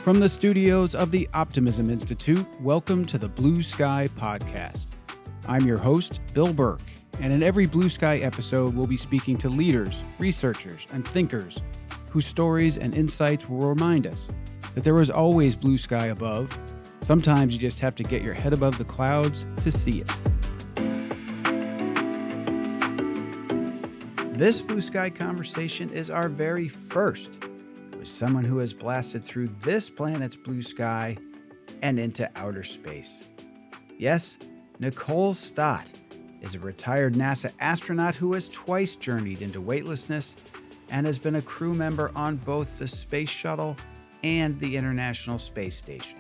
From the studios of the Optimism Institute, welcome to the Blue Sky Podcast. I'm your host, Bill Burke, and in every Blue Sky episode, we'll be speaking to leaders, researchers, and thinkers whose stories and insights will remind us that there is always blue sky above. Sometimes you just have to get your head above the clouds to see it. This Blue Sky conversation is our very first with someone who has blasted through this planet's blue sky and into outer space. Yes, Nicole Stott is a retired NASA astronaut who has twice journeyed into weightlessness and has been a crew member on both the Space Shuttle and the International Space Station.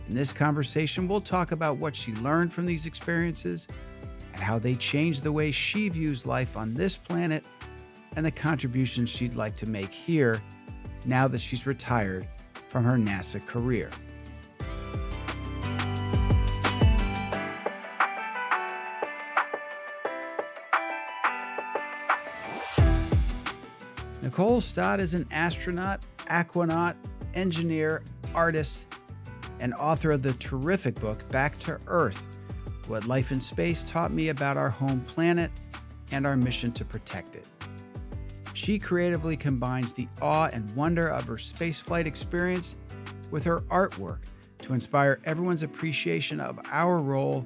In this conversation, we'll talk about what she learned from these experiences and how they changed the way she views life on this planet and the contributions she'd like to make here now that she's retired from her NASA career. Nicole Stott is an astronaut, aquanaut, engineer, artist, and author of the terrific book Back to Earth: What Life in Space Taught Me About Our Home Planet and Our Mission to Protect It. She creatively combines the awe and wonder of her spaceflight experience with her artwork to inspire everyone's appreciation of our role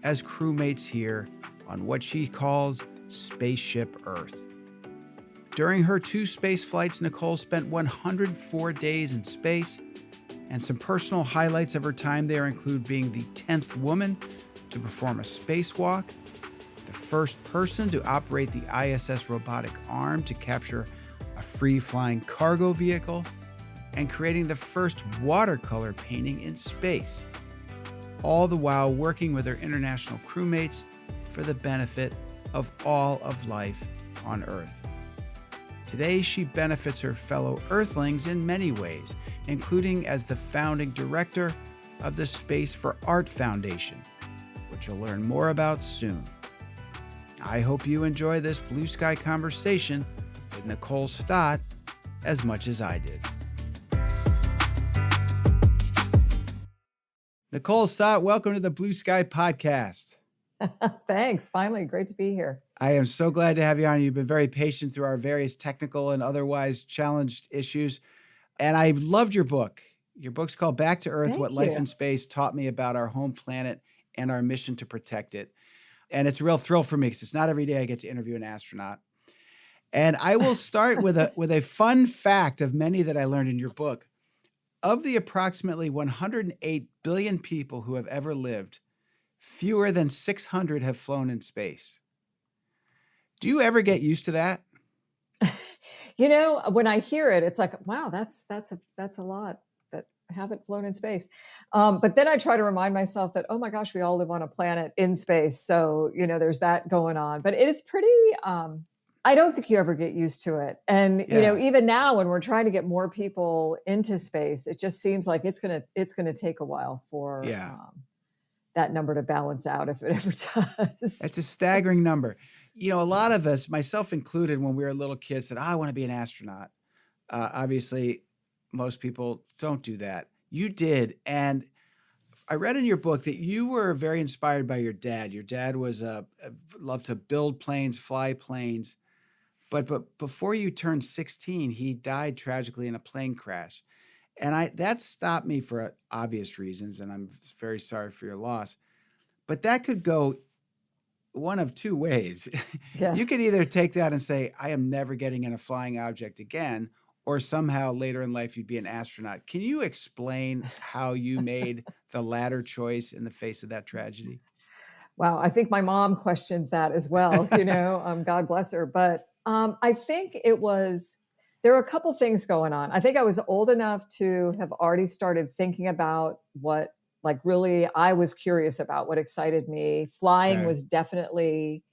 as crewmates here on what she calls Spaceship Earth. During her 2 space flights, Nicole spent 104 days in space, and some personal highlights of her time there include being the 10th woman to perform a spacewalk, the first person to operate the ISS robotic arm to capture a free-flying cargo vehicle, and creating the first watercolor painting in space, all the while working with her international crewmates for the benefit of all of life on Earth. Today, she benefits her fellow Earthlings in many ways, including as the founding director of the Space for Art Foundation, which you'll learn more about soon. I hope you enjoy this Blue Sky conversation with Nicole Stott as much as I did. Nicole Stott, welcome to the Blue Sky Podcast. Thanks. Finally, great to be here. I am so glad to have you on. You've been very patient through our various technical and otherwise challenged issues. And I loved your book. Your book's called Back to Earth: Thank What you. Life in Space Taught Me About Our Home Planet and Our Mission to Protect It. And it's a real thrill for me because it's not every day I get to interview an astronaut. And I will start with a fun fact of many that I learned in your book. Of the approximately 108 billion people who have ever lived, fewer than 600 have flown in space. Do you ever get used to that? You know, when I hear it, it's like, wow, that's a lot that haven't flown in space. But then I try to remind myself that, oh my gosh, we all live on a planet in space. So, you know, there's that going on. But it's pretty, I don't think you ever get used to it. And, you know, even now when we're trying to get more people into space, it just seems like it's gonna take a while for that number to balance out, if it ever does. It's a staggering number. You know, a lot of us, myself included, when we were little kids, said, I want to be an astronaut. Obviously, most people don't do that. You did. And I read in your book that you were very inspired by your dad. Your dad was loved to build planes, fly planes. But before you turned 16, he died tragically in a plane crash. And that stopped me for obvious reasons, and I'm very sorry for your loss. But that could go one of two ways. Yeah. You could either take that and say, I am never getting in a flying object again, or somehow later in life you'd be an astronaut. Can you explain how you made the latter choice in the face of that tragedy? Wow. I think my mom questions that as well, you know, God bless her. But I think there were a couple things going on. I think I was old enough to have already started thinking about what, like, really I was curious about, what excited me. Flying was definitely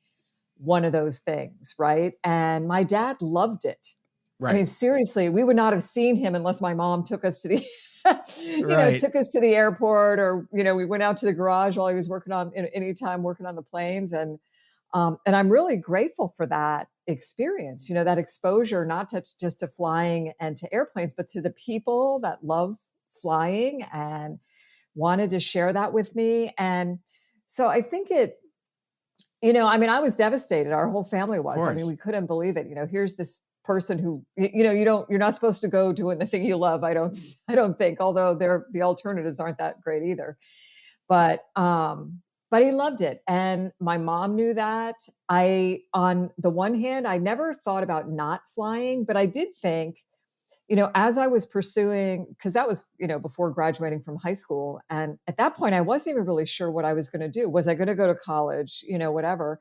one of those things, right? And my dad loved it. Right. I mean, seriously, we would not have seen him unless my mom took us to the, took us to the airport, or, you know, we went out to the garage while he was working on the planes. And I'm really grateful for that experience, you know, that exposure, not just to flying and to airplanes, but to the people that love flying and wanted to share that with me. And so I think I mean, I was devastated. Our whole family Of was. I mean, course. we couldn't believe it. Here's this person who, you're not supposed to go doing the thing you love. I don't think, although the alternatives aren't that great either. But, but he loved it. And my mom knew that. On the one hand, I never thought about not flying, but I did think, as I was pursuing, because that was, before graduating from high school. And at that point, I wasn't even really sure what I was going to do. Was I going to go to college, whatever.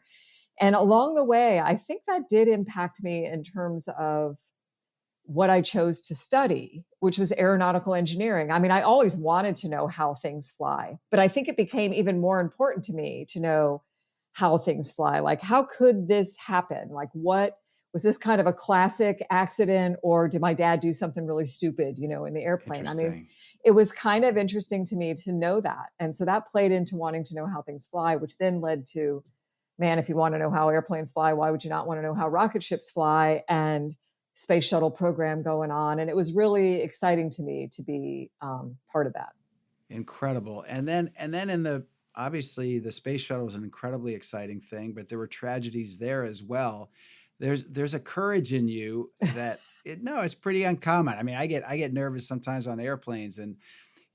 And along the way, I think that did impact me in terms of what I chose to study, which was aeronautical engineering. I mean, I always wanted to know how things fly, but I think it became even more important to me to know how things fly. Like, how could this happen? Like, what was this kind of a classic accident, or did my dad do something really stupid, in the airplane? I mean, Interesting. it was kind of interesting to me to know that. And so that played into wanting to know how things fly, which then led to, man, if you want to know how airplanes fly, why would you not want to know how rocket ships fly? And space shuttle program going on. And it was really exciting to me to be part of that. Incredible. And then obviously the space shuttle was an incredibly exciting thing, but there were tragedies there as well. There's a courage in you that it's pretty uncommon. I mean, I get nervous sometimes on airplanes, and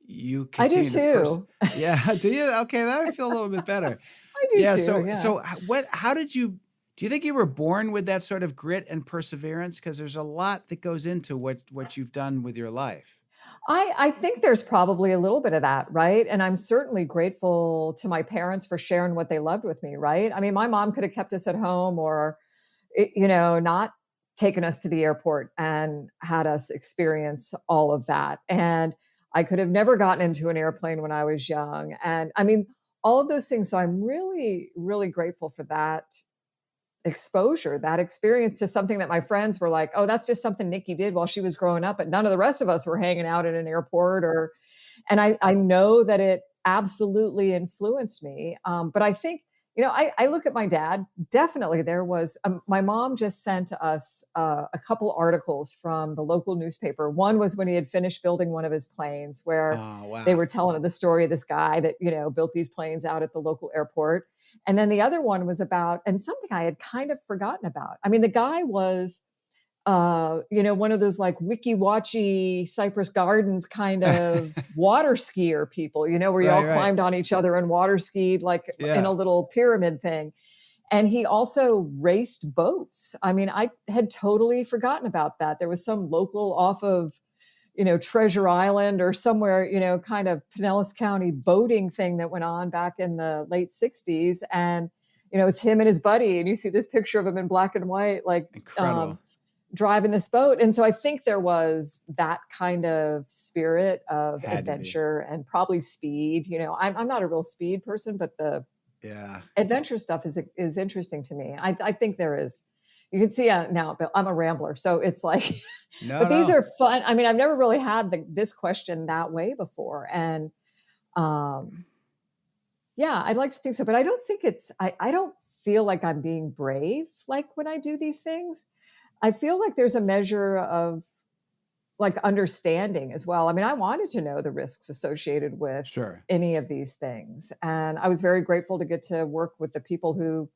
you I do continue to too. Yeah, do you? Okay, that would feel a little bit better. I do Yeah. too. So Yeah. how did you? Do you think you were born with that sort of grit and perseverance? Because there's a lot that goes into what you've done with your life. I think there's probably a little bit of that, right? And I'm certainly grateful to my parents for sharing what they loved with me, right? I mean, my mom could have kept us at home, or, not taken us to the airport and had us experience all of that. And I could have never gotten into an airplane when I was young. And I mean, all of those things. So I'm really, really grateful for that exposure, that experience, to something that my friends were like, oh, that's just something Nikki did while she was growing up. But none of the rest of us were hanging out at an airport, and I know that it absolutely influenced me. But I think, I look at my dad, definitely there was, my mom just sent us a couple articles from the local newspaper. One was when he had finished building one of his planes, where Oh, they wow. were telling the story of this guy that, built these planes out at the local airport. And then the other one was about, and something I had kind of forgotten about. I mean, the guy was, one of those like wiki watchy Cypress Gardens kind of water skier people, where you all Right, right. climbed on each other and water skied like in a Yeah. little pyramid thing. And he also raced boats. I mean, I had totally forgotten about that. There was some local off of, Treasure Island or somewhere, kind of Pinellas County boating thing that went on back in the late 60s. And, it's him and his buddy. And you see this picture of him in black and white, like Incredible. driving this boat. And so I think there was that kind of spirit of Had to be. adventure and probably speed. I'm not a real speed person, but the Yeah. adventure stuff is interesting to me. I think there is. You can see now, Bill, I'm a rambler, so it's like, No, but these no. are fun. I mean, I've never really had this question that way before, and um, yeah, I'd like to think so, but I don't think I don't feel like I'm being brave like when I do these things. I feel like there's a measure of like understanding as well. I mean, I wanted to know the risks associated with Sure. any of these things, and I was very grateful to get to work with the people who,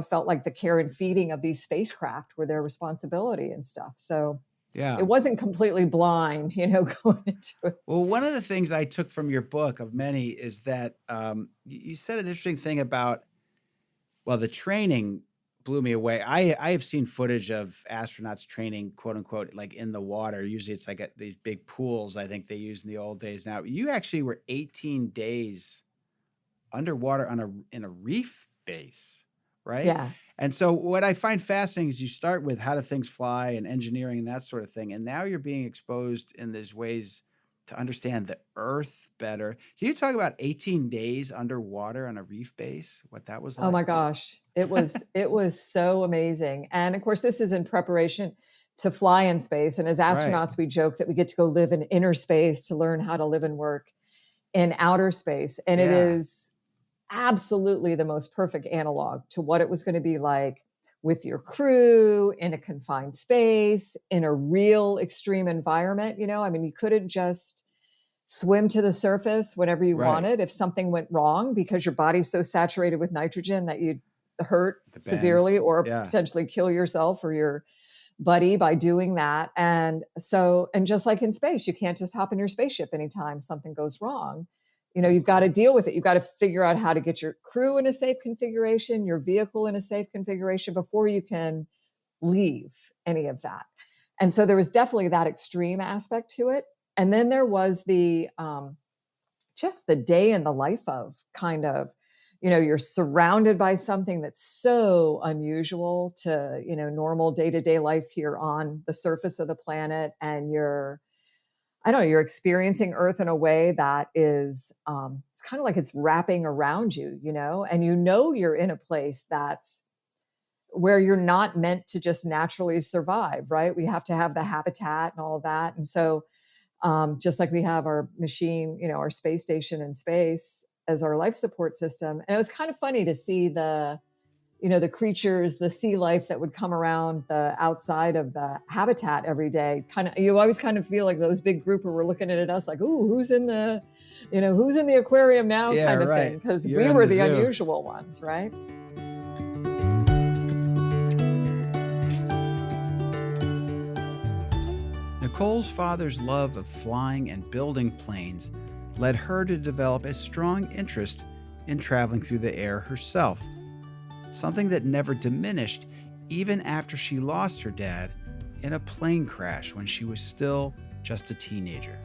felt like the care and feeding of these spacecraft were their responsibility and stuff. So it Yeah. wasn't completely blind, going into it. Well, one of the things I took from your book of many is that you said an interesting thing about, well, the training blew me away. I have seen footage of astronauts training, quote unquote, like in the water. Usually it's like these big pools I think they used in the old days. Now, you actually were 18 days underwater in a reef base, right? Yeah. And so what I find fascinating is you start with how do things fly and engineering and that sort of thing. And now you're being exposed in these ways to understand the Earth better. Can you talk about 18 days underwater on a reef base, what that was Oh like? my gosh. It was so amazing. And of course, this is in preparation to fly in space. And as Right. astronauts, we joke that we get to go live in inner space to learn how to live and work in outer space. And it Yeah. is absolutely the most perfect analog to what it was going to be like with your crew in a confined space, in a real extreme environment. I mean, you couldn't just swim to the surface whenever you Right. wanted if something went wrong, because your body's so saturated with nitrogen that you'd hurt The severely bands. or Yeah. potentially kill yourself or your buddy by doing that. And just like in space, you can't just hop in your spaceship anytime something goes wrong. You've got to deal with it. You've got to figure out how to get your crew in a safe configuration, your vehicle in a safe configuration before you can leave any of that. And so there was definitely that extreme aspect to it. And then there was the just the day in the life of kind of, you're surrounded by something that's so unusual to, normal day-to-day life here on the surface of the planet. And I don't know, you're experiencing Earth in a way that is, it's kind of like it's wrapping around you, and you're in a place that's where you're not meant to just naturally survive, right? We have to have the habitat and all of that. And so, just like we have our machine, our space station in space as our life support system. And it was kind of funny to see the creatures, the sea life that would come around the outside of the habitat every day. You always kind of feel like those big group were looking at us like, ooh, who's in the aquarium now, Yeah, kind of right. thing. Because You're we in were the the zoo. unusual ones, right? Nicole's father's love of flying and building planes led her to develop a strong interest in traveling through the air herself, something that never diminished even after she lost her dad in a plane crash when she was still just a teenager.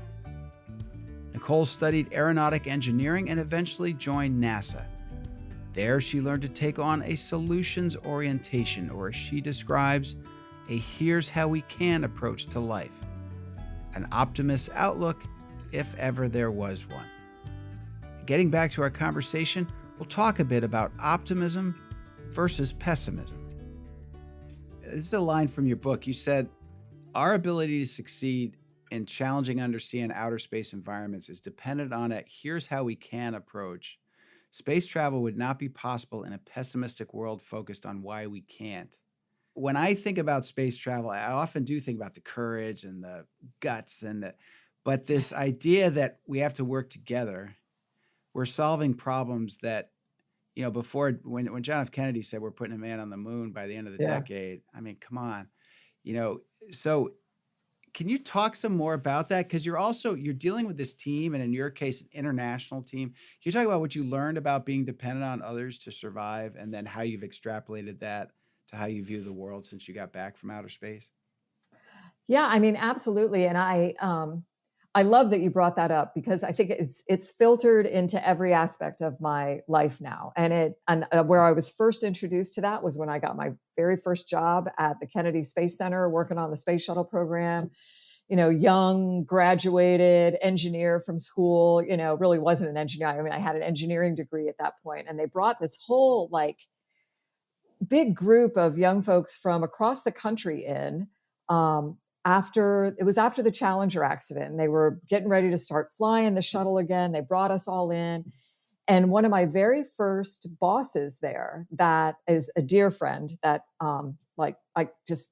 Nicole studied aeronautic engineering and eventually joined NASA. There, she learned to take on a solutions orientation, or as she describes, a here's how we can approach to life. An optimist outlook, if ever there was one. Getting back to our conversation, we'll talk a bit about optimism versus pessimism. This is a line from your book. You said, our ability to succeed in challenging, understand outer space environments is dependent on a here's how we can approach. Space travel would not be possible in a pessimistic world focused on why we can't. When I think about space travel, I often do think about the courage and the guts but this idea that we have to work together. We're solving problems that, before when John F. Kennedy said we're putting a man on the moon by the end of the decade, I mean, come on, so can you talk some more about that? Because you're dealing with this team, and in your case, an international team. Can you talk about what you learned about being dependent on others to survive, and then how you've extrapolated that to how you view the world since you got back from outer space? Yeah, I mean, absolutely. And I love that you brought that up, because I think it's filtered into every aspect of my life now. And where I was first introduced to that was when I got my very first job at the Kennedy Space Center, working on the space shuttle program. Young, graduated engineer from school. Really wasn't an engineer. I mean, I had an engineering degree at that point, and they brought this whole big group of young folks from across the country in. After the Challenger accident, and they were getting ready to start flying the shuttle again. They brought us all in. And one of my very first bosses there, that is a dear friend that I just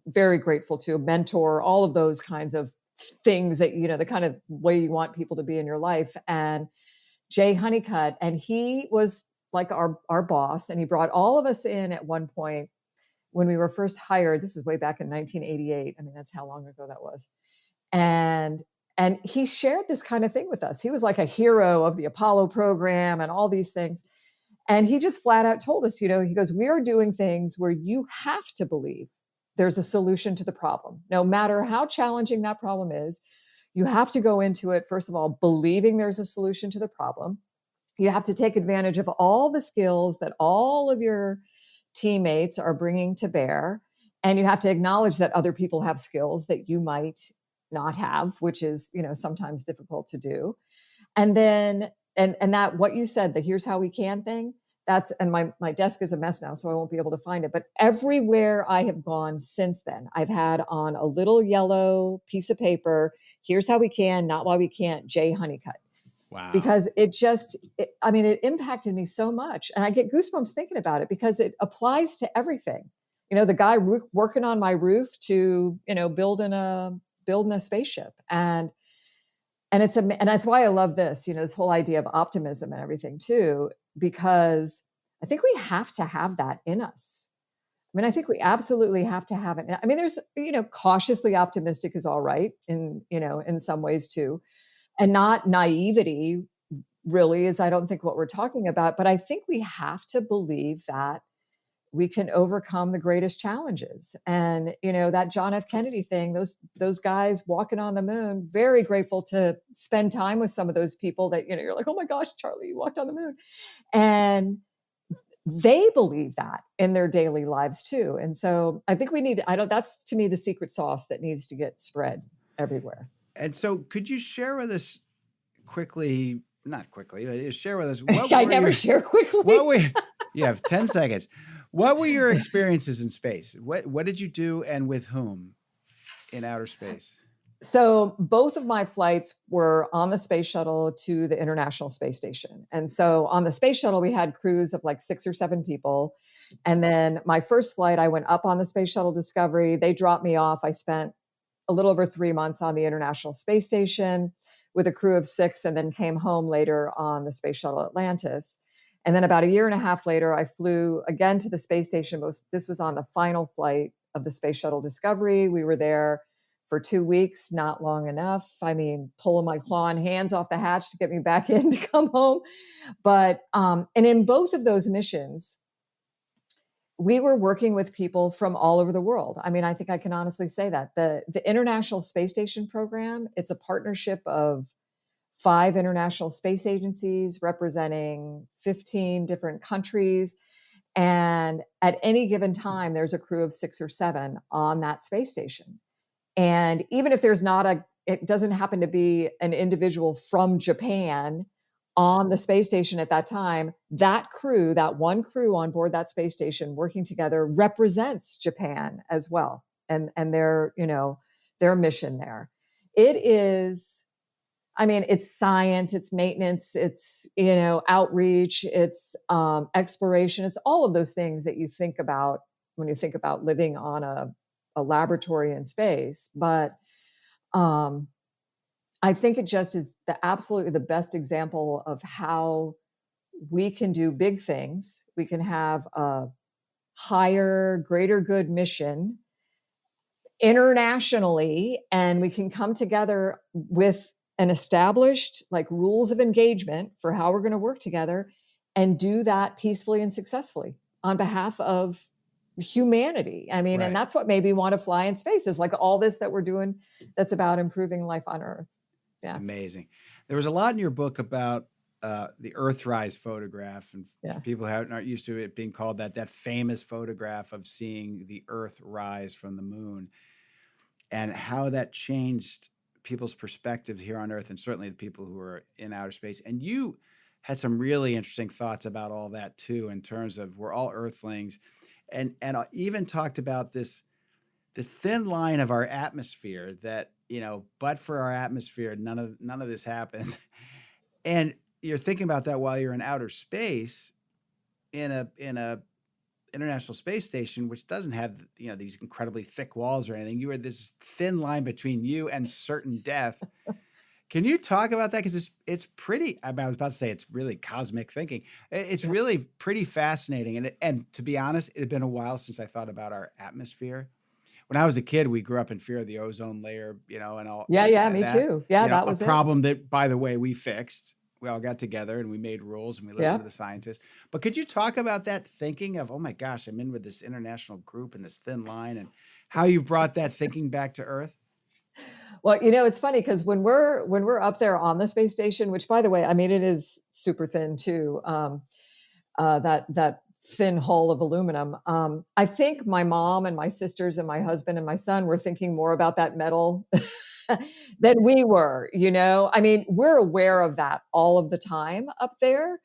very grateful to, a mentor, all of those kinds of things that, the kind of way you want people to be in your life. And Jay Honeycutt, and he was like our boss, and he brought all of us in at one point when we were first hired. This is way back in 1988. I mean, that's how long ago that was. And he shared this kind of thing with us. He was like a hero of the Apollo program and all these things. And he just flat out told us, he goes, we are doing things where you have to believe there's a solution to the problem. No matter how challenging that problem is, you have to go into it, first of all, believing there's a solution to the problem. You have to take advantage of all the skills that all of your teammates are bringing to bear. And you have to acknowledge that other people have skills that you might not have, which is, sometimes difficult to do. And then, and that, what you said, the here's how we can thing, and my desk is a mess now, so I won't be able to find it. But everywhere I have gone since then, I've had on a little yellow piece of paper, here's how we can, not why we can't, Jay Honeycutt. Wow. Because it impacted me so much. And I get goosebumps thinking about it, because it applies to everything. The guy working on my roof to, building a spaceship. And and that's why I love this, this whole idea of optimism and everything too, because I think we have to have that in us. I mean, I think we absolutely have to have it. I mean, there's, cautiously optimistic is all right in some ways too. And not naivety really is, I don't think, what we're talking about. But I think we have to believe that we can overcome the greatest challenges. And, that John F. Kennedy thing, those guys walking on the moon, very grateful to spend time with some of those people that, you're like, oh my gosh, Charlie, you walked on the moon. And they believe that in their daily lives too. And so I think that's to me the secret sauce that needs to get spread everywhere. And so could you share with us quickly, not quickly, but share with us. I never share quickly. You have 10 seconds. What were your experiences in space? What did you do and with whom in outer space? So both of my flights were on the space shuttle to the International Space Station. And so on the space shuttle, we had crews of like 6 or 7 people. And then my first flight, I went up on the Space Shuttle Discovery. They dropped me off. I spent a little over 3 months on the International Space Station with a crew of 6, and then came home later on the Space Shuttle Atlantis. And then about a year and a half later, I flew again to the space station. This was on the final flight of the Space Shuttle Discovery. We were there for 2 weeks, not long enough. I mean, pulling my clawing hands off the hatch to get me back in to come home. But, and in both of those missions, we were working with people from all over the world. I mean, I think I can honestly say that. The International Space Station program, it's a partnership of 5 international space agencies representing 15 different countries. And at any given time, there's a crew of 6 or 7 on that space station. And even if it doesn't happen to be an individual from Japan on the space station at that time, that one crew on board that space station working together represents Japan as well. And their mission there. It is, I mean, it's science, it's maintenance, it's, outreach, it's exploration. It's all of those things that you think about when you think about living on a laboratory in space. But I think it just is absolutely the best example of how we can do big things. We can have a higher, greater good mission internationally, and we can come together with an established rules of engagement for how we're going to work together and do that peacefully and successfully on behalf of humanity. I mean, right. And that's what made me want to fly in space, is all this that we're doing that's about improving life on Earth. Yeah. Amazing. There was a lot in your book about the Earthrise photograph, and for people who aren't used to it being called that famous photograph of seeing the Earth rise from the moon, and how that changed people's perspectives here on Earth, and certainly the people who are in outer space. And you had some really interesting thoughts about all that too, in terms of we're all Earthlings, and I even talked about this thin line of our atmosphere that, but for our atmosphere, none of this happens. And you're thinking about that while you're in outer space in a International Space Station, which doesn't have, these incredibly thick walls or anything. You are this thin line between you and certain death. Can you talk about that? Because it's pretty, I was about to say it's really cosmic thinking. It's really pretty fascinating. And to be honest, it had been a while since I thought about our atmosphere. When I was a kid, we grew up in fear of the ozone layer, and all. Yeah, me too. Yeah, that was a problem that, by the way, we fixed. We all got together and we made rules and we listened to the scientists. But could you talk about that thinking of, oh my gosh, I'm in with this international group and this thin line, and how you brought that thinking back to Earth? Well, it's funny because when we're up there on the space station, which, by the way, I mean, it is super thin too, that thin hull of aluminum. I think my mom and my sisters and my husband and my son were thinking more about that metal than we were, I mean, we're aware of that all of the time up there,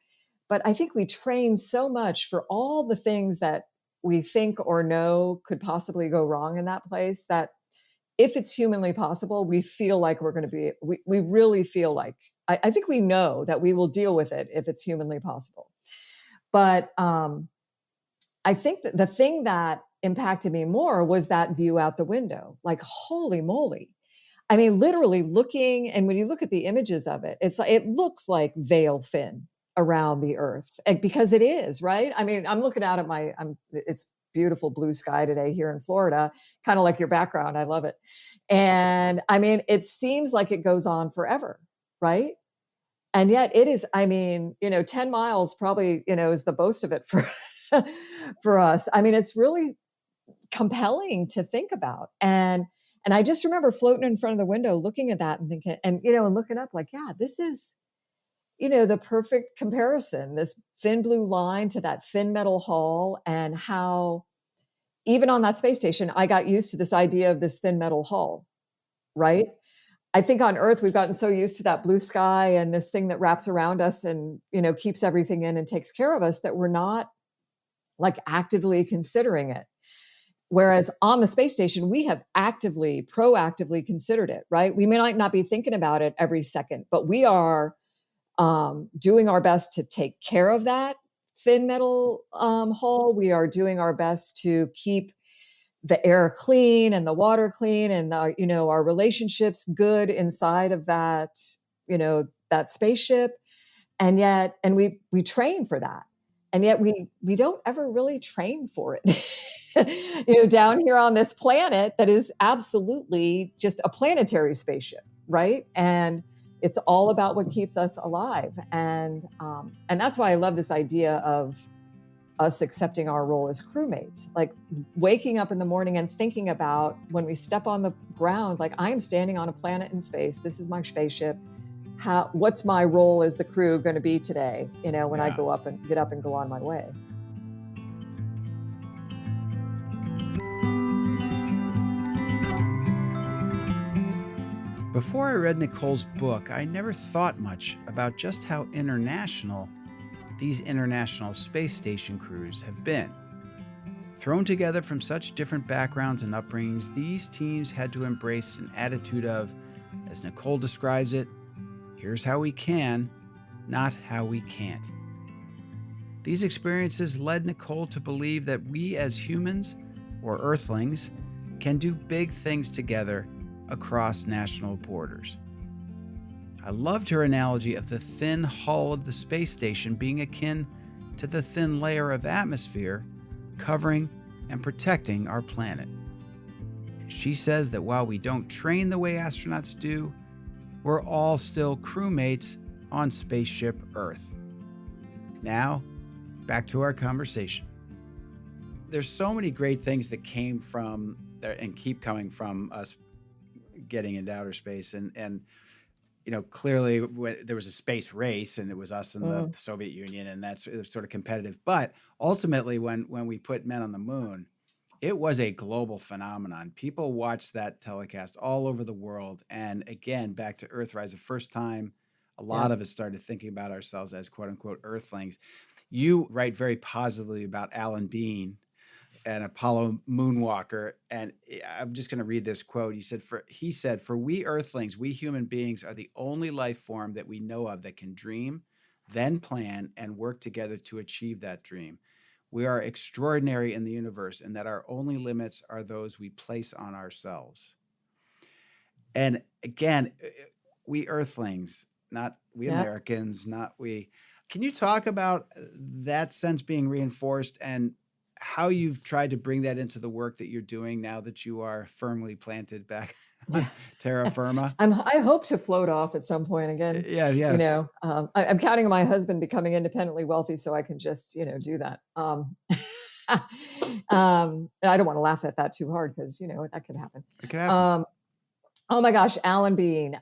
but I think we train so much for all the things that we think or know could possibly go wrong in that place, that if it's humanly possible, we feel like we're going to be, we really feel like, I think we know that we will deal with it if it's humanly possible. But I think that the thing that impacted me more was that view out the window. Holy moly. I mean, literally looking, and when you look at the images of it, it looks like veil thin around the Earth, because it is, right? I mean, I'm looking out at it's beautiful blue sky today here in Florida, kind of like your background. I love it. And I mean, it seems like it goes on forever, right? And yet it is, I mean, 10 miles probably, is the most of it for for us. I mean, it's really compelling to think about. And I just remember floating in front of the window looking at that and thinking, and looking up like, yeah, this is, the perfect comparison, this thin blue line to that thin metal hull, and how even on that space station, I got used to this idea of this thin metal hull, right? I think on Earth, we've gotten so used to that blue sky and this thing that wraps around us and, keeps everything in and takes care of us, that we're not like actively considering it. Whereas on the space station, we have proactively considered it, right? We may not be thinking about it every second, but we are doing our best to take care of that thin metal hull. We are doing our best to keep the air clean and the water clean, and our relationships good inside of that, that spaceship. And yet, we train for that. And yet we don't ever really train for it. Down here on this planet that is absolutely just a planetary spaceship, right? And it's all about what keeps us alive. And that's why I love this idea of us accepting our role as crewmates, like waking up in the morning and thinking about when we step on the ground, like, I am standing on a planet in space. This is my spaceship. What's my role as the crew going to be today? When I get up and go on my way. Before I read Nicole's book, I never thought much about just how international these International Space Station crews have been. Thrown together from such different backgrounds and upbringings, these teams had to embrace an attitude of, as Nicole describes it, here's how we can, not how we can't. These experiences led Nicole to believe that we as humans, or Earthlings, can do big things together across national borders. I loved her analogy of the thin hull of the space station being akin to the thin layer of atmosphere covering and protecting our planet. She says that while we don't train the way astronauts do, we're all still crewmates on Spaceship Earth. Now, back to our conversation. There's so many great things that came from there and keep coming from us getting into outer space. And clearly there was a space race, and it was us and the Soviet Union, and it was sort of competitive. But ultimately, when we put men on the moon, it was a global phenomenon. People watched that telecast all over the world. And again, back to Earthrise, the first time a lot of us started thinking about ourselves as quote unquote Earthlings. You write very positively about Alan Bean, an Apollo moonwalker. And I'm just going to read this quote. He said, "For we Earthlings, we human beings are the only life form that we know of that can dream, then plan, and work together to achieve that dream. We are extraordinary in the universe, and that our only limits are those we place on ourselves." And again, we Earthlings, not we Americans, not we. Can you talk about that sense being reinforced and how you've tried to bring that into the work that you're doing now that you are firmly planted back on terra firma? I hope to float off at some point again. Yes. I'm counting on my husband becoming independently wealthy so I can just, do that. I don't want to laugh at that too hard because, that could happen. It could happen. Oh my gosh, Alan Bean.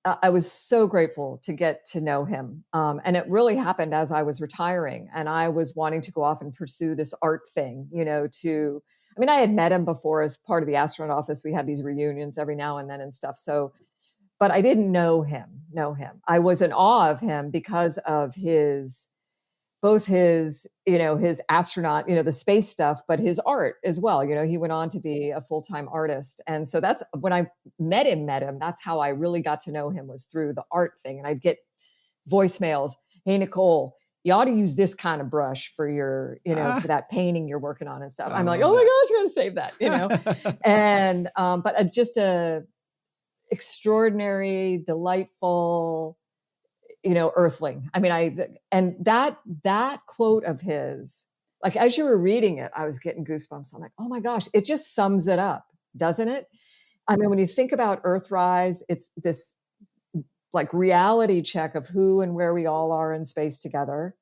I was so grateful to get to know him. And it really happened as I was retiring, and I was wanting to go off and pursue this art thing, I had met him before as part of the Astronaut office. We had these reunions every now and then and stuff. So, but I didn't know him. I was in awe of him because of both his astronaut, the space stuff, but his art as well. He went on to be a full-time artist. And so that's when I met him, that's how I really got to know him, was through the art thing. And I'd get voicemails. "Hey, Nicole, you ought to use this kind of brush for your, for Ah, that painting you're working on and stuff. I I'm like, love oh my that. gosh, I gotta save that. And, but just a extraordinary, delightful, earthling. I mean, and that quote of his, like as you were reading it, I was getting goosebumps. I'm like, oh my gosh, it just sums it up, doesn't it? I mean, when you think about Earthrise, it's this like reality check of who and where we all are in space together,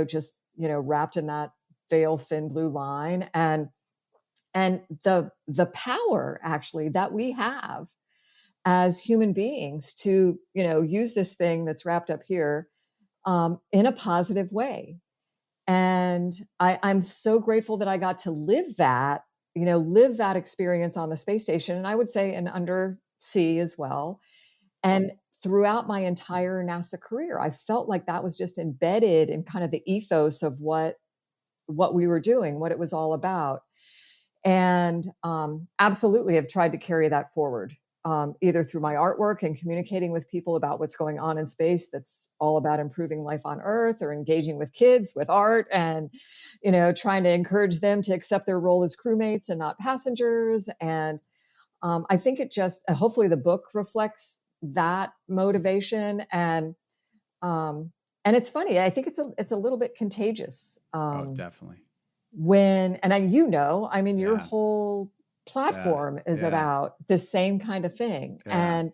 just, wrapped in that veil thin blue line. And the power actually that we have as human beings to, use this thing that's wrapped up here, in a positive way. And I'm so grateful that I got to live that experience on the space station. And I would say in undersea as well. And throughout my entire NASA career, I felt like that was just embedded in kind of the ethos of what we were doing, what it was all about. And absolutely have tried to carry that forward, either through my artwork and communicating with people about what's going on in space that's all about improving life on Earth, or engaging with kids with art and, trying to encourage them to accept their role as crewmates and not passengers. And I think it just, hopefully the book reflects that motivation. And it's funny, I think it's a little bit contagious. Oh, definitely. And I mean, your Yeah. whole platform is Yeah. about the same kind of thing. Yeah.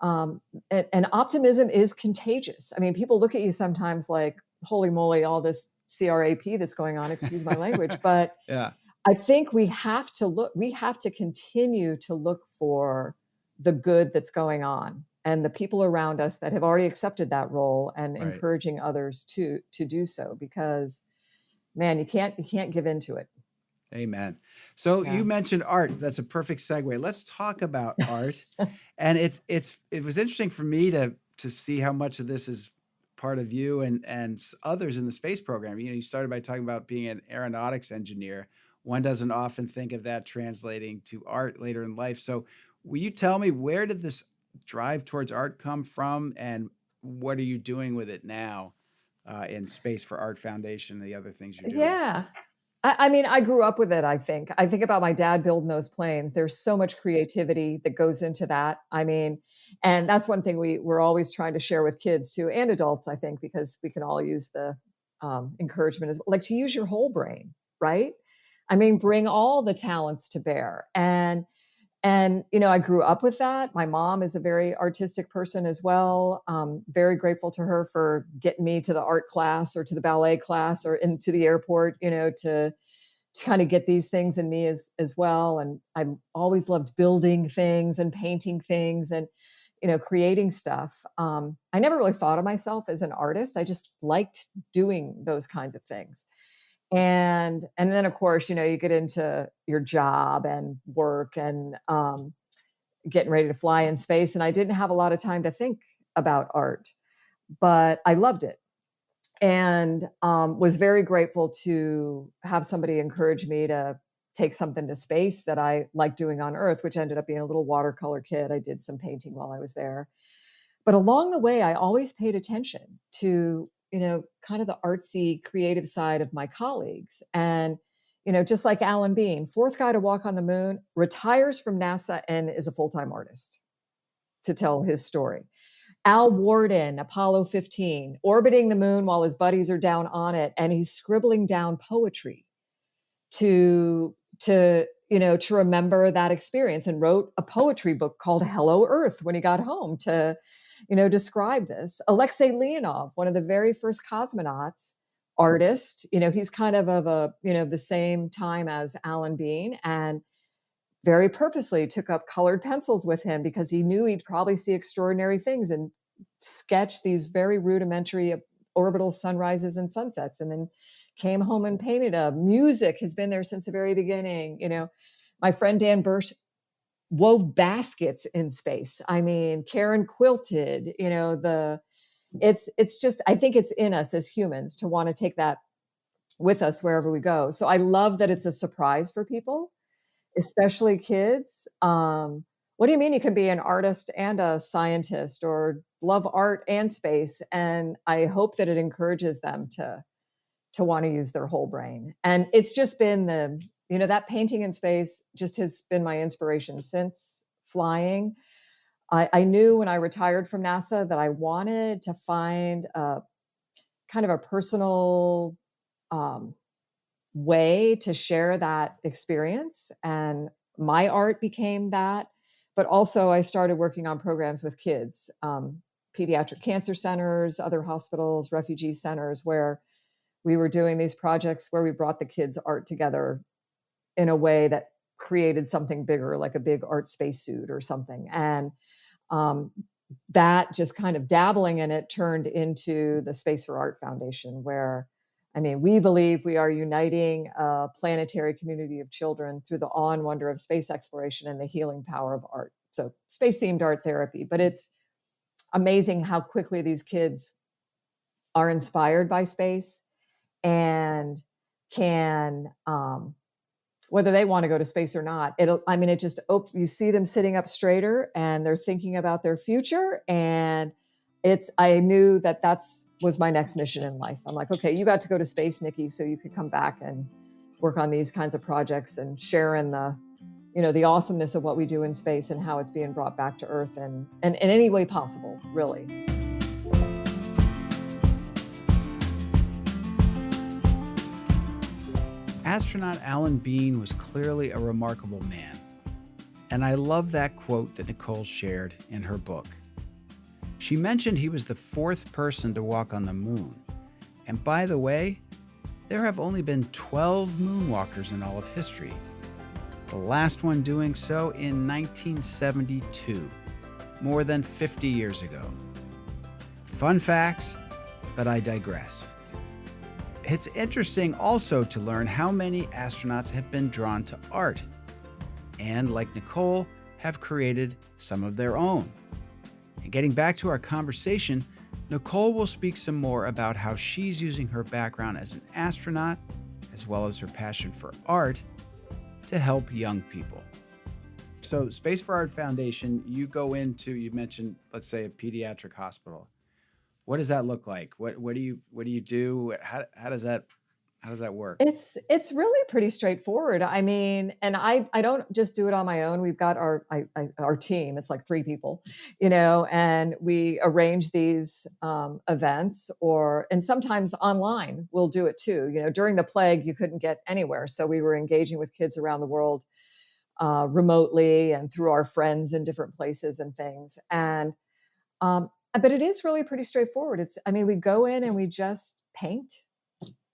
And optimism is contagious. I mean, people look at you sometimes like, holy moly, all this CRAP that's going on, excuse my language. But Yeah. I think we have to continue to look for the good that's going on and the people around us that have already accepted that role, and Right. encouraging others to do so, because man, you can't give into it. Amen. So Yeah. you mentioned art. That's a perfect segue. Let's talk about art. And it was interesting for me to see how much of this is part of you and others in the space program. You started by talking about being an aeronautics engineer. One doesn't often think of that translating to art later in life. So will you tell me, where did this drive towards art come from, and what are you doing with it now in Space for Art Foundation and the other things you're doing? Yeah. I mean, I grew up with it, I think. I think about my dad building those planes. There's so much creativity that goes into that. I mean, and that's one thing we're always trying to share with kids too, and adults, I think, because we can all use the encouragement as well, like to use your whole brain, right? I mean, bring all the talents to bear. And I grew up with that. My mom is a very artistic person as well. Very grateful to her for getting me to the art class or to the ballet class or into the airport, to kind of get these things in me as well. And I always loved building things and painting things and creating stuff. I never really thought of myself as an artist. I just liked doing those kinds of things. And then of course, you get into your job and work and getting ready to fly in space. And I didn't have a lot of time to think about art, but I loved it. And was very grateful to have somebody encourage me to take something to space that I like doing on Earth, which ended up being a little watercolor kit. I did some painting while I was there. But along the way, I always paid attention to, kind of the artsy, creative side of my colleagues. And, just like Alan Bean, fourth guy to walk on the moon, retires from NASA and is a full-time artist to tell his story. Al Warden, Apollo 15, orbiting the moon while his buddies are down on it, and he's scribbling down poetry to remember that experience, and wrote a poetry book called Hello Earth when he got home to describe this. Alexei Leonov, one of the very first cosmonauts, artist, he's kind of a the same time as Alan Bean, and very purposely took up colored pencils with him because he knew he'd probably see extraordinary things and sketch these very rudimentary orbital sunrises and sunsets, and then came home and painted them. Music has been there since the very beginning. My friend Dan Bursch wove baskets in space. I mean, Karen quilted, it's just, I think it's in us as humans to want to take that with us wherever we go. So I love that it's a surprise for people, especially kids. What what do you mean you can be an artist and a scientist or love art and space? And I hope that it encourages them to want to use their whole brain. And it's just been that painting in space just has been my inspiration since flying. I knew when I retired from NASA that I wanted to find a kind of a personal um, way to share that experience. And my art became that. But also, I started working on programs with kids, pediatric cancer centers, other hospitals, refugee centers, where we were doing these projects where we brought the kids' art together in a way that created something bigger, like a big art spacesuit or something. And um, that just kind of dabbling in it turned into the Space for Art Foundation, where, I mean, we believe we are uniting a planetary community of children through the awe and wonder of space exploration and the healing power of art. So space themed art therapy, but it's amazing how quickly these kids are inspired by space and can, whether they want to go to space or not, it just, you see them sitting up straighter and they're thinking about their future. And I knew that was my next mission in life. I'm like, okay, you got to go to space, Nikki, so you could come back and work on these kinds of projects and share in the awesomeness of what we do in space and how it's being brought back to Earth and in any way possible, really. Astronaut Alan Bean was clearly a remarkable man, and I love that quote that Nicole shared in her book. She mentioned he was the fourth person to walk on the moon, and by the way, there have only been 12 moonwalkers in all of history, the last one doing so in 1972, more than 50 years ago. Fun fact, but I digress. It's interesting also to learn how many astronauts have been drawn to art and, like Nicole, have created some of their own. And getting back to our conversation, Nicole will speak some more about how she's using her background as an astronaut, as well as her passion for art, to help young people. So Space for Art Foundation, you mentioned, let's say, a pediatric hospital. What does that look like? What do you do? How does that work? It's really pretty straightforward. I mean, and I don't just do it on my own. We've got our team. It's like 3 people, and we arrange these events, and sometimes online we'll do it too. During the plague, you couldn't get anywhere, so we were engaging with kids around the world remotely and through our friends in different places and things. And but it is really pretty straightforward. We go in and we just paint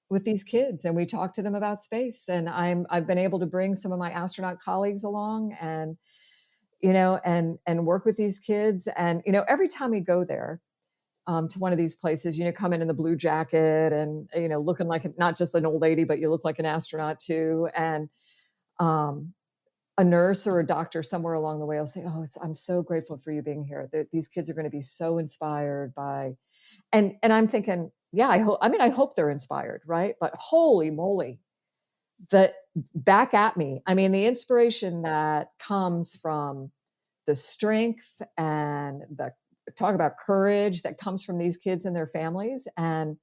with these kids and we talk to them about space. And I've been able to bring some of my astronaut colleagues along and work with these kids. And every time we go there to one of these places, come in the blue jacket and looking like not just an old lady, but you look like an astronaut too. And a nurse or a doctor somewhere along the way will say, "Oh, I'm so grateful for you being here. These kids are going to be so inspired by," and I'm thinking, yeah, I hope they're inspired, right? But holy moly, that back at me. The inspiration that comes from the strength and the talk about courage that comes from these kids and their families, and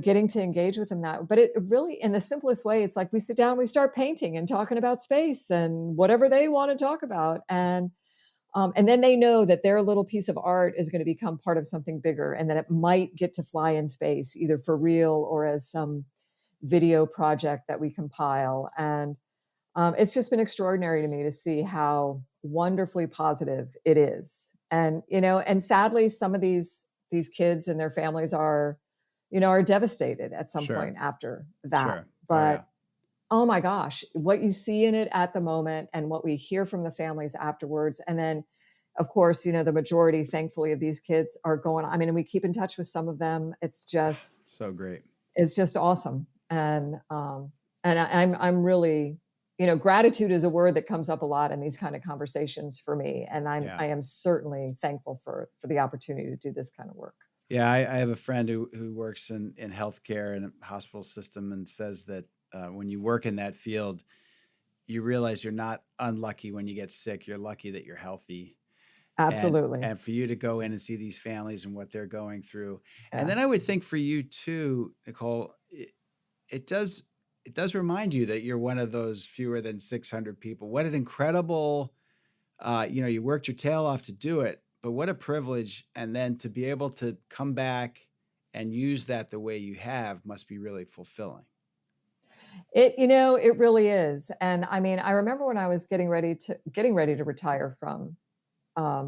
getting to engage with them but it really, in the simplest way, it's like we sit down, we start painting and talking about space and whatever they want to talk about. And then they know that their little piece of art is going to become part of something bigger and that it might get to fly in space, either for real or as some video project that we compile. And it's just been extraordinary to me to see how wonderfully positive it is. And, and sadly, some of these kids and their families are devastated at some point after that. Sure. But oh my gosh, what you see in it at the moment and what we hear from the families afterwards. And then, of course, the majority, thankfully, of these kids are going, we keep in touch with some of them. It's just so great. It's just awesome. And I'm really, gratitude is a word that comes up a lot in these kind of conversations for me. And I am certainly thankful for the opportunity to do this kind of work. Yeah, I have a friend who works in healthcare and a hospital system and says that when you work in that field, you realize you're not unlucky when you get sick. You're lucky that you're healthy. Absolutely. And for you to go in and see these families and what they're going through. And Yeah. then I would think for you too, Nicole, it does remind you that you're one of those fewer than 600 people. What an incredible, you worked your tail off to do it, but what a privilege. And then to be able to come back and use that the way you have must be really fulfilling. It really is. And I mean, I remember when I was getting ready to retire from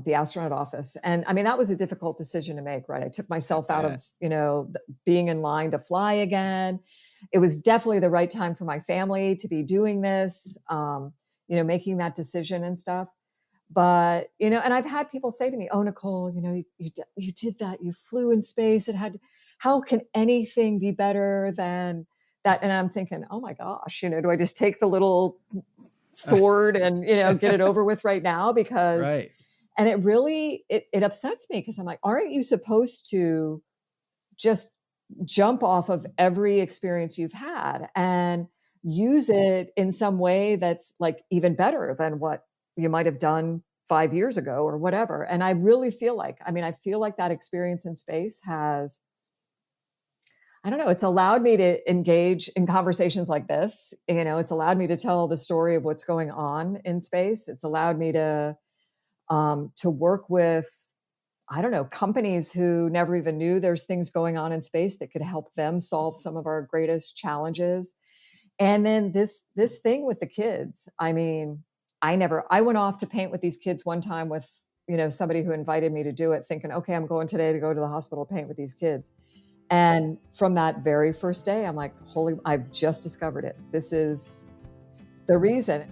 the astronaut office. And I mean, that was a difficult decision to make, right? I took myself out of, being in line to fly again. It was definitely the right time for my family to be doing this, making that decision and stuff. But, and I've had people say to me, "Oh, Nicole, you did that. You flew in space. How can anything be better than that?" And I'm thinking, oh my gosh, do I just take the little sword and, get it over with right now? Because Right. and it really, it upsets me because I'm like, aren't you supposed to just jump off of every experience you've had and use it in some way that's like even better than what you might have done 5 years ago or whatever? And I really feel like, I feel like that experience in space has, I don't know, it's allowed me to engage in conversations like this. It's allowed me to tell the story of what's going on in space. It's allowed me to work with, I don't know, companies who never even knew there's things going on in space that could help them solve some of our greatest challenges. And then this thing with the kids. I mean, I went off to paint with these kids one time with, somebody who invited me to do it, thinking, okay, I'm going today to go to the hospital, paint with these kids. And from that very first day, I'm like, holy, I've just discovered it. This is the reason.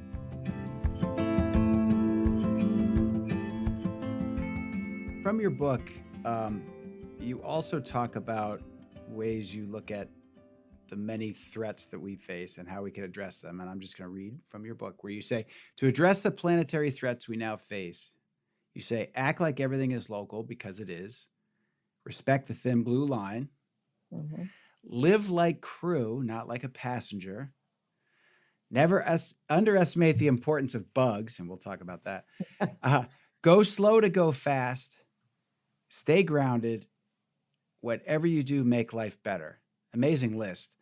From your book, you also talk about ways you look at the many threats that we face and how we can address them. And I'm just going to read from your book where you say, to address the planetary threats we now face, you say, act like everything is local because it is. Respect the thin blue line. Mm-hmm. Live like crew, not like a passenger. Never underestimate the importance of bugs, and we'll talk about that. Go slow to go fast. Stay grounded. Whatever you do, make life better. Amazing list.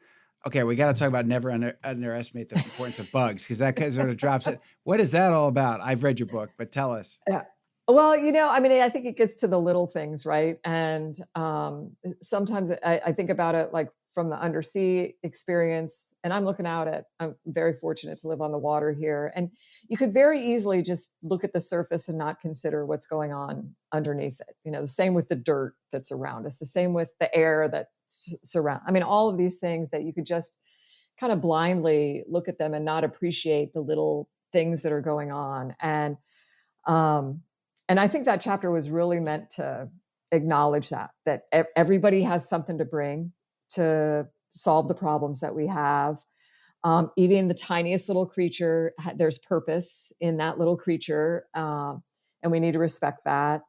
Okay, we got to talk about never underestimate the importance of bugs, because that sort of drops it. What is that all about? I've read your book, but tell us. Yeah. Well, I think it gets to the little things, right? And sometimes I think about it like from the undersea experience, and I'm very fortunate to live on the water here. And you could very easily just look at the surface and not consider what's going on underneath it. The same with the dirt that's around us, the same with the air that surround. All of these things that you could just kind of blindly look at them and not appreciate the little things that are going on. And I think that chapter was really meant to acknowledge that everybody has something to bring to solve the problems that we have. Even the tiniest little creature, there's purpose in that little creature, and we need to respect that.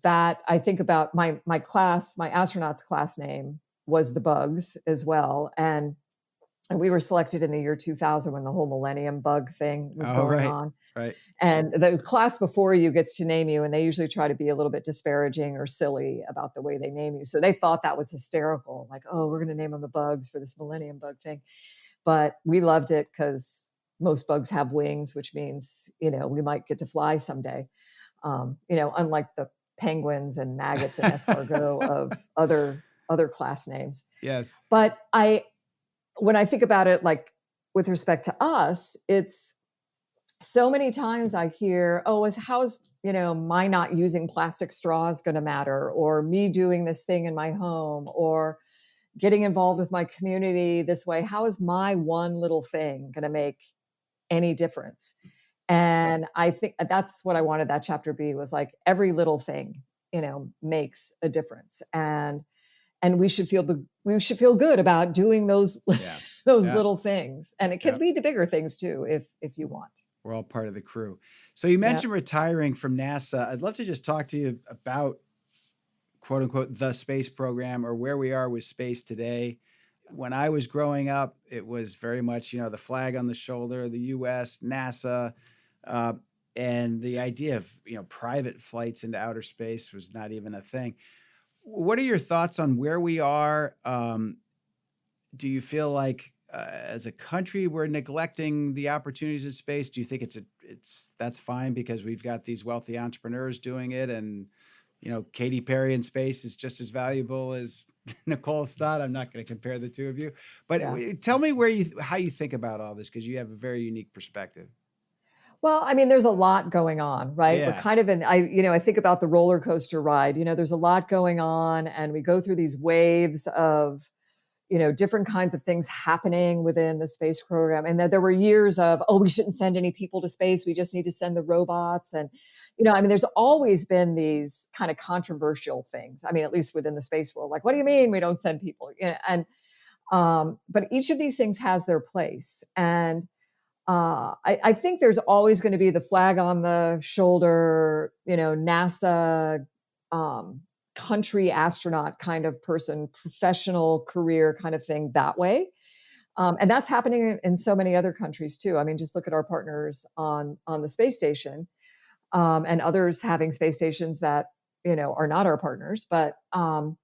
That I think about my class, my astronauts class name was the Bugs as well, and we were selected in the year 2000 when the whole millennium bug thing was going on. Right. And the class before you gets to name you, and they usually try to be a little bit disparaging or silly about the way they name you. So they thought that was hysterical. Like, oh, we're going to name them the Bugs for this millennium bug thing. But we loved it because most bugs have wings, which means, we might get to fly someday. Unlike the penguins and maggots and escargot of other class names. Yes. But when I think about it, like with respect to us, it's so many times I hear, oh, how's, my not using plastic straws going to matter, or me doing this thing in my home, or getting involved with my community this way. How is my one little thing going to make any difference? And I think that's what I wanted that chapter be, was like every little thing, makes a difference. And we should feel good about doing those little things. And it can lead to bigger things too, if you want. We're all part of the crew. So you mentioned retiring from NASA. I'd love to just talk to you about, quote unquote, the space program, or where we are with space today. when I was growing up, it was very much, the flag on the shoulder, the U.S., NASA, uh, and the idea of, private flights into outer space was not even a thing. What are your thoughts on where we are? Do you feel like as a country we're neglecting the opportunities in space? Do you think that's fine because we've got these wealthy entrepreneurs doing it, and Katy Perry in space is just as valuable as Nicole Stott? I'm not going to compare the two of you, but Yeah. tell me how you think about all this, because you have a very unique perspective. Well, I mean, there's a lot going on, right? We're Yeah. kind of I think about the roller coaster ride. There's a lot going on, and we go through these waves of, different kinds of things happening within the space program. And that there were years of, oh, we shouldn't send any people to space. We just need to send the robots. And, I mean, there's always been these kind of controversial things. I mean, at least within the space world, like, what do you mean we don't send people? But each of these things has their place. And I think there's always going to be the flag on the shoulder, NASA, country astronaut kind of person, professional career kind of thing that way. And that's happening in so many other countries too. I mean, just look at our partners on the space station, and others having space stations that, are not our partners. But I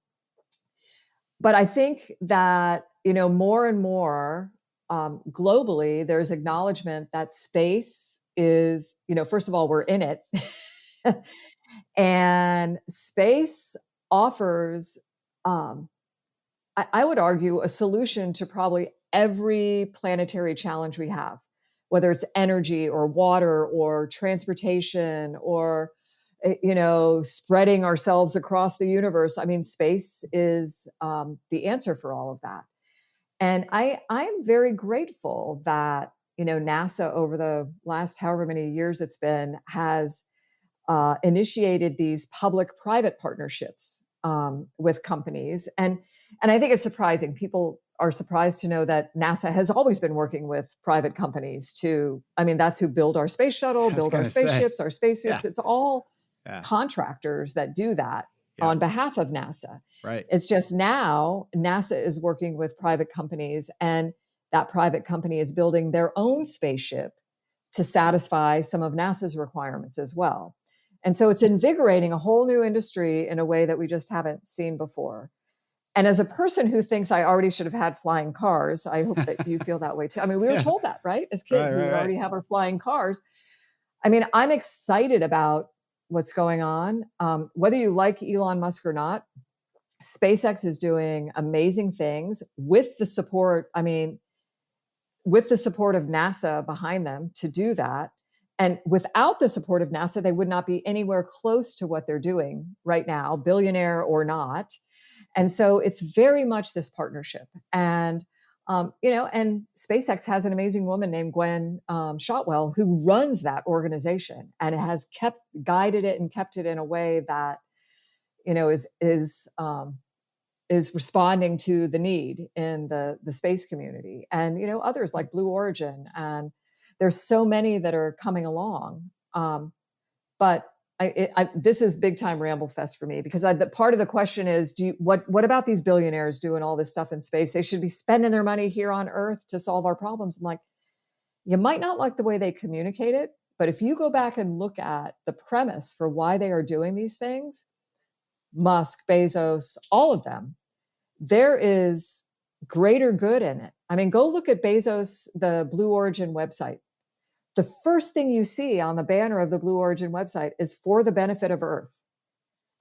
think that, more and more, globally, there's acknowledgement that space is, first of all, we're in it. And space offers, I would argue, a solution to probably every planetary challenge we have, whether it's energy or water or transportation or, spreading ourselves across the universe. I mean, space is the answer for all of that. And I am very grateful that, NASA over the last however many years it's been has initiated these public-private partnerships with companies. And I think it's surprising. People are surprised to know that NASA has always been working with private companies I mean, that's who build our space shuttle, build our spaceships, our spacesuits. Yeah. It's all contractors that do that on behalf of NASA. Right. It's just now NASA is working with private companies, and that private company is building their own spaceship to satisfy some of NASA's requirements as well. And so it's invigorating a whole new industry in a way that we just haven't seen before. And as a person who thinks I already should have had flying cars, I hope that you feel that way too. I mean, we were told that, right? As kids, we already have our flying cars. I mean, I'm excited about what's going on. Whether you like Elon Musk or not, SpaceX is doing amazing things with the support, with the support of NASA behind them to do that. And without the support of NASA, they would not be anywhere close to what they're doing right now, billionaire or not. And so it's very much this partnership. And, and SpaceX has an amazing woman named Gwen Shotwell who runs that organization and has guided it and kept it in a way that, is responding to the need in the space community. And, others like Blue Origin, and there's so many that are coming along. But this is big time ramble fest for me, because the part of the question is, what about these billionaires doing all this stuff in space? They should be spending their money here on Earth to solve our problems. I'm like, you might not like the way they communicate it, but if you go back and look at the premise for why they are doing these things, Musk, Bezos, all of them, there is greater good in it. I mean, go look at Bezos, the Blue Origin website. The first thing you see on the banner of the Blue Origin website is for the benefit of Earth.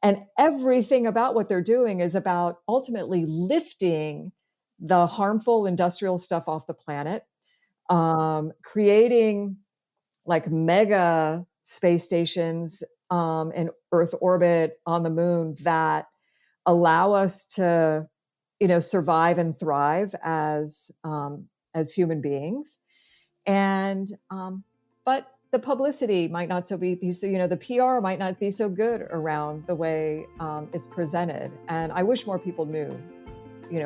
And everything about what they're doing is about ultimately lifting the harmful industrial stuff off the planet, creating like mega space stations in Earth orbit on the moon that allow us to, survive and thrive as human beings. And but the publicity might not be so, the PR might not be so good around the way it's presented. And I wish more people knew,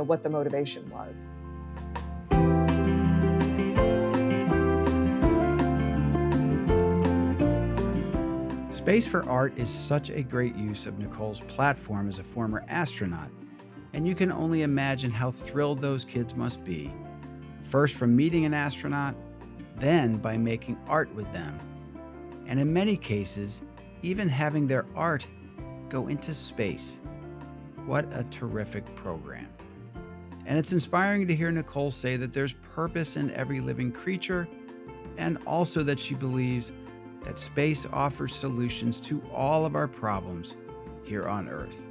what the motivation was. Space for Art is such a great use of Nicole's platform as a former astronaut. And you can only imagine how thrilled those kids must be. First from meeting an astronaut, then by making art with them. And in many cases, even having their art go into space. What a terrific program. And it's inspiring to hear Nicole say that there's purpose in every living creature, and also that she believes that space offers solutions to all of our problems here on Earth.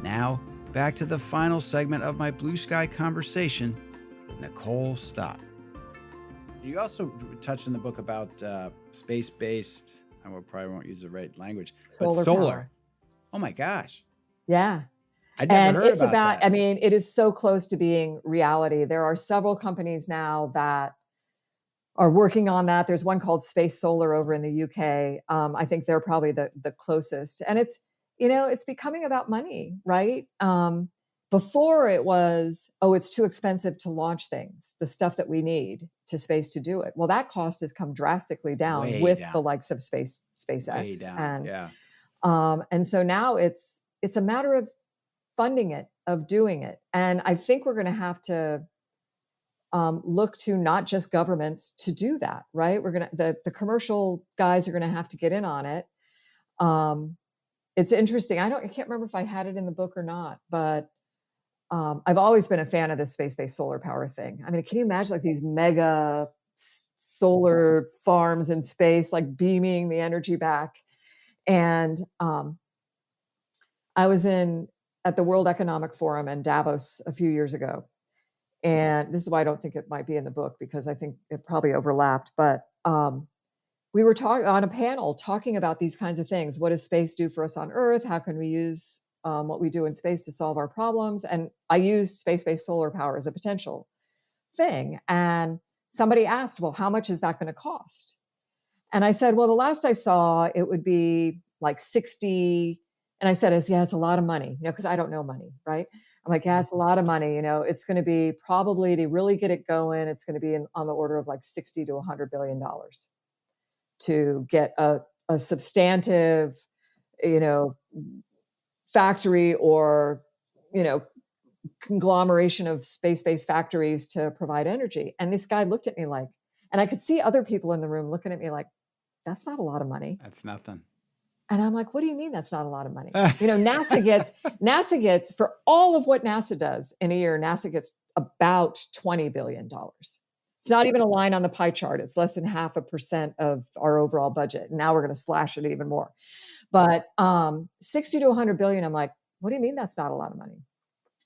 Now, back to the final segment of my Blue Sky conversation, Nicole Stott. You also touched in the book about space-based, I probably won't use the right language, but solar. Power. Oh my gosh. Yeah. I'd never heard about that. I mean, it is so close to being reality. There are several companies now that are working on that. There's one called Space Solar over in the UK. I think they're probably the closest. And it's, it's becoming about money, right? Before it was, it's too expensive to launch things, the stuff that we need to space to do it. Well, that cost has come drastically down the likes of SpaceX. Way down, yeah. And so now it's a matter of funding it, of doing it. And I think we're going to have to look to not just governments to do that, right? The commercial guys are going to have to get in on it. It's interesting. I can't remember if I had it in the book or not, but I've always been a fan of this space-based solar power thing. I mean, can you imagine like these mega solar farms in space, like beaming the energy back? And I was at the World Economic Forum in Davos a few years ago. And this is why I don't think it might be in the book, because I think it probably overlapped. But we were talking on a panel talking about these kinds of things. What does space do for us on Earth? How can we use what we do in space to solve our problems? And I used space-based solar power as a potential thing. And somebody asked, well, how much is that going to cost? And I said, well, the last I saw, it would be like 60. And I said, yeah, it's a lot of money, because I don't know money, right? I'm like, yeah, it's a lot of money. It's going to be probably, to really get it going, it's going to be on the order of like $60 to $100 billion to get a substantive, factory or, conglomeration of space-based factories to provide energy. And this guy looked at me like, and I could see other people in the room looking at me like, that's not a lot of money. That's nothing. And I'm like, what do you mean that's not a lot of money? NASA gets for all of what NASA does in a year, NASA gets about $20 billion. It's not even a line on the pie chart. It's less than 0.5% of our overall budget. And now we're going to slash it even more. But 60 to 100 billion, I'm like, what do you mean that's not a lot of money?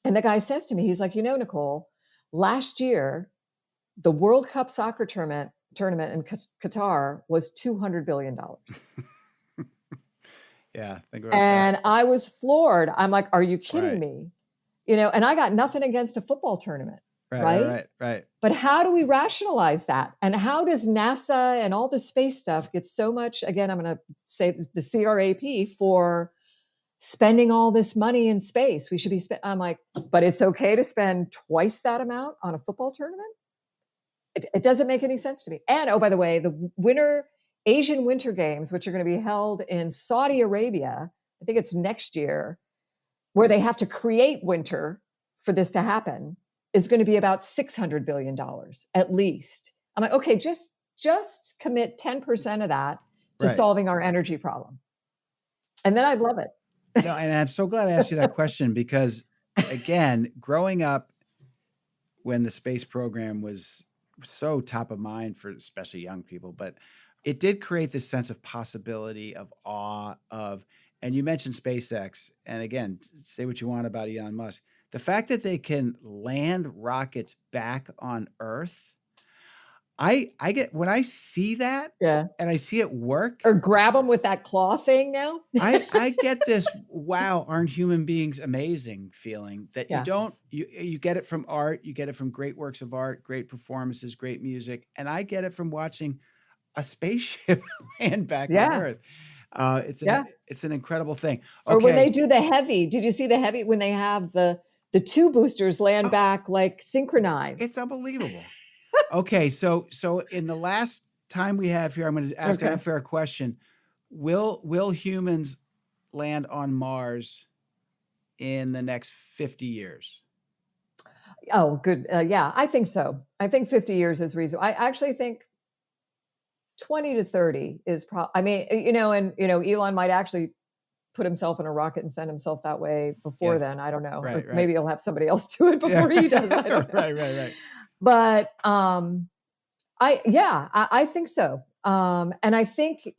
And the guy says to me, he's like, Nicole, last year, the World Cup soccer tournament in Qatar was $200 billion. Yeah. Think about and that. I was floored. I'm like, are you kidding me? And I got nothing against a football tournament. Right. But how do we rationalize that? And how does NASA and all the space stuff get so much, again, I'm going to say the CRAP for spending all this money in space? We should be I'm like, but it's okay to spend twice that amount on a football tournament? It doesn't make any sense to me. And, oh, by the way, the Asian Winter Games, which are going to be held in Saudi Arabia, I think it's next year, where they have to create winter for this to happen, is going to be about $600 billion at least. I'm like, okay, just commit 10% of that to solving our energy problem. And then I'd love it. No, and I'm so glad I asked you that question because, again, growing up when the space program was so top of mind for especially young people, but it did create this sense of possibility, of awe, and you mentioned SpaceX, and again, say what you want about Elon Musk. The fact that they can land rockets back on Earth, I get when I see that, and I see it work, or grab them with that claw thing. Now, I get this. Wow, aren't human beings amazing? Feeling that you get it from art, you get it from great works of art, great performances, great music, and I get it from watching a spaceship land back on Earth. It's an incredible thing. Okay. Or when they do the heavy, did you see the heavy when they have the two boosters land back like synchronized? It's unbelievable. Okay, so in the last time we have here, I'm going to ask an unfair question. Will humans land on Mars in the next 50 years? Oh, good. Yeah, I think so. I think 50 years is reasonable. I actually think 20 to 30 is I mean, Elon might actually put himself in a rocket and send himself that way before Yes. then. I don't know. Right, Or right. maybe he'll have somebody else do it before he does. I don't know. Right. But I think so. And I think,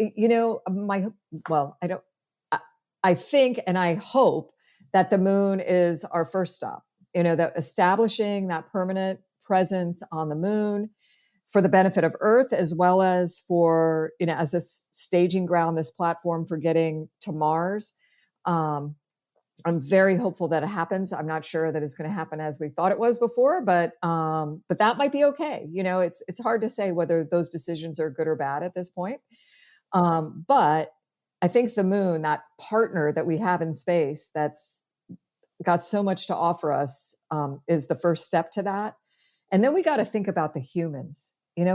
I think and I hope that the moon is our first stop, that establishing that permanent presence on the moon for the benefit of Earth, as well as for, as this staging ground, this platform for getting to Mars. I'm very hopeful that it happens. I'm not sure that it's going to happen as we thought it was before, but that might be okay. It's hard to say whether those decisions are good or bad at this point. But I think the moon, that partner that we have in space, that's got so much to offer us, is the first step to that. And then we got to think about the humans.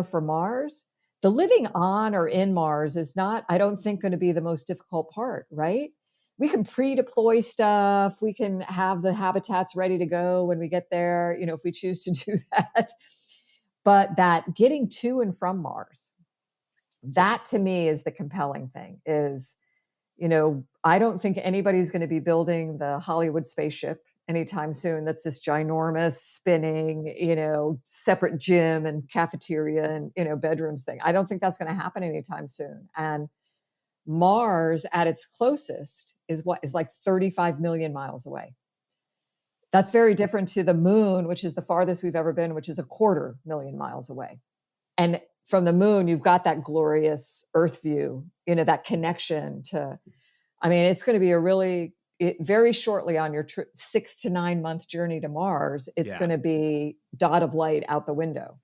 For Mars, the living on or in Mars is not, I don't think, going to be the most difficult part, right? We can pre-deploy stuff. We can have the habitats ready to go when we get there, if we choose to do that. But that getting to and from Mars, that to me is the compelling thing. Is, I don't think anybody's going to be building the Hollywood spaceship anytime soon. That's this ginormous spinning, separate gym and cafeteria and, bedrooms thing. I don't think that's going to happen anytime soon. And Mars at its closest is like 35 million miles away. That's very different to the moon, which is the farthest we've ever been, which is 250,000 miles away. And from the moon, you've got that glorious Earth view, that connection to, it's going to be a really, very shortly on your 6 to 9 month journey to Mars, it's going to be dot of light out the window.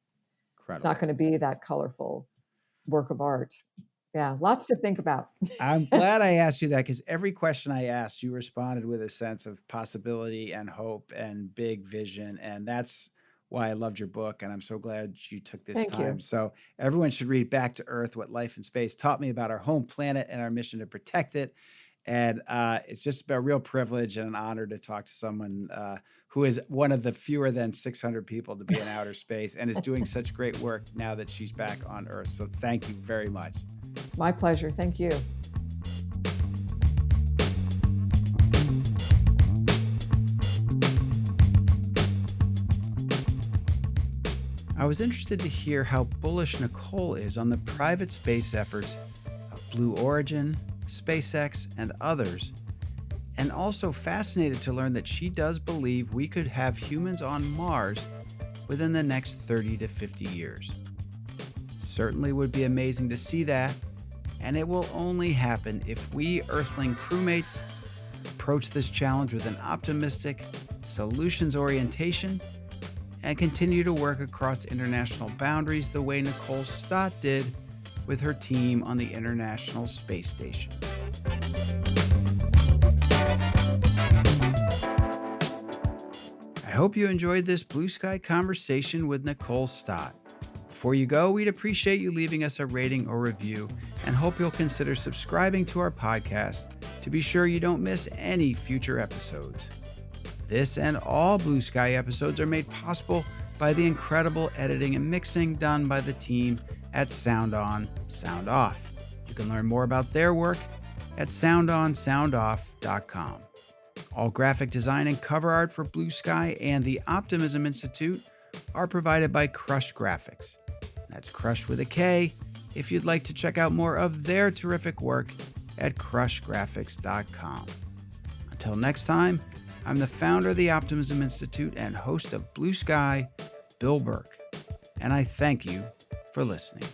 Incredible. It's not going to be that colorful work of art. Yeah, lots to think about. I'm glad I asked you that, because every question I asked, you responded with a sense of possibility and hope and big vision. And that's why I loved your book. And I'm so glad you took this Thank time. you. So everyone should read Back to Earth, What Life in Space Taught Me About Our Home Planet and Our Mission to Protect It. And it's just a real privilege and an honor to talk to someone who is one of the fewer than 600 people to be in outer space and is doing such great work now that she's back on Earth. So thank you very much. My pleasure. Thank you. I was interested to hear how bullish Nicole is on the private space efforts of Blue Origin, SpaceX, and others, and also fascinated to learn that she does believe we could have humans on Mars within the next 30 to 50 years. Certainly would be amazing to see that, and it will only happen if we Earthling crewmates approach this challenge with an optimistic, solutions orientation and continue to work across international boundaries the way Nicole Stott did with her team on the International Space Station. I hope you enjoyed this blue sky conversation with Nicole Stott. Before you go, we'd appreciate you leaving us a rating or review and hope you'll consider subscribing to our podcast to be sure you don't miss any future episodes. This and all Blue Sky episodes are made possible by the incredible editing and mixing done by the team at Sound On, Sound Off. You can learn more about their work at soundonsoundoff.com. All graphic design and cover art for Blue Sky and the Optimism Institute are provided by Crush Graphics. That's Crush with a K if you'd like to check out more of their terrific work at crushgraphics.com. Until next time, I'm the founder of the Optimism Institute and host of Blue Sky, Bill Burke, and I thank you for listening.